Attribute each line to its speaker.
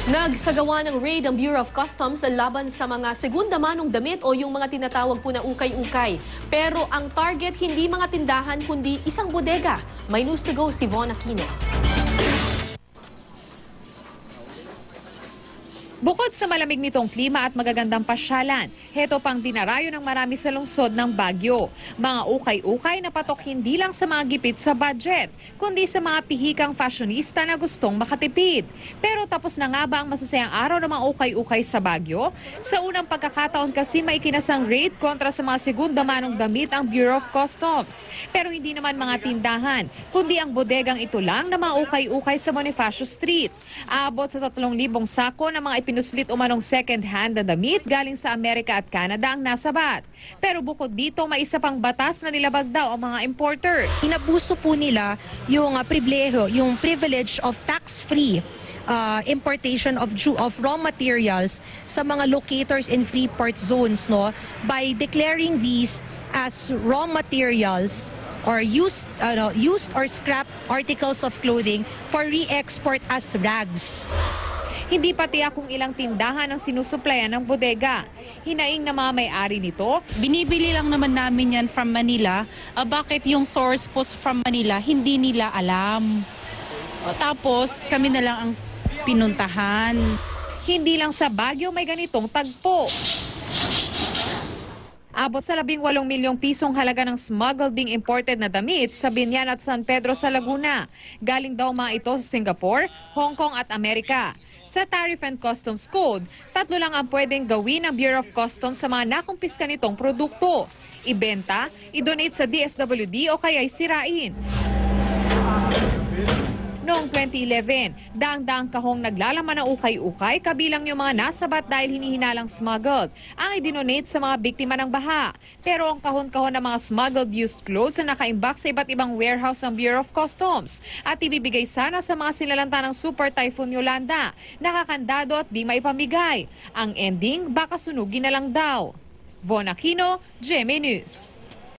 Speaker 1: Nagsagawa ng raid ang Bureau of Customs laban sa mga segunda manong damit o yung mga tinatawag po na ukay-ukay. Pero ang target hindi mga tindahan kundi isang bodega. May news to go si Von Aquino.
Speaker 2: Bukod sa malamig nitong klima at magagandang pasyalan, heto pang dinarayo ng marami sa lungsod ng Baguio. Mga ukay-ukay na patok hindi lang sa mga gipit sa budget, kundi sa mga pihikang fashionista na gustong makatipid. Pero tapos na nga ba ang masasayang araw ng mga ukay-ukay sa Baguio? Sa unang pagkakataon kasi may ikinasang raid kontra sa mga segunda manong damit ang Bureau of Customs. Pero hindi naman mga tindahan, kundi ang bodegang ito lang na mga ukay-ukay sa Bonifacio Street. Aabot sa 3,000 sako ng mga pinuslit umanong second-hand na damit galing sa Amerika at Canada ang nasabat. Pero bukod dito, may isa pang batas na nilabag daw ang mga importer.
Speaker 3: Inabuso po nila yung privilege of tax-free importation of raw materials sa mga locators in free port zones, no, by declaring these as raw materials or used or scrap articles of clothing for re-export as rags.
Speaker 2: Hindi pa tiyak kung ilang tindahan ang sinusuplayan ng bodega. Hinaing na mga may-ari nito,
Speaker 4: binibili lang naman namin yan from Manila. Bakit yung source po from Manila, hindi nila alam. Tapos kami na lang ang pinuntahan.
Speaker 2: Hindi lang sa Baguio may ganitong tagpo. Abot sa 18 milyong pisong halaga ng smuggled ding imported na damit sa Binyan at San Pedro sa Laguna. Galing daw mga ito sa Singapore, Hong Kong at Amerika. Sa Tariff and Customs Code, 3 lang ang pwedeng gawin ng Bureau of Customs sa mga nakumpiska nitong produkto. Ibenta, idonate sa DSWD o kaya sirain. Noong 2011, daang-daang kahong naglalaman ng ukay-ukay kabilang yung mga nasabat dahil hinihinalang smuggled ang idinonate sa mga biktima ng baha. Pero ang kahon-kahon ng mga smuggled used clothes na nakaimbak sa iba't ibang warehouse ng Bureau of Customs at ibibigay sana sa mga sinalanta ng Super Typhoon Yolanda, nakakandado at di maipamigay. Ang ending, baka sunugin na lang daw. Von Aquino, GMA News.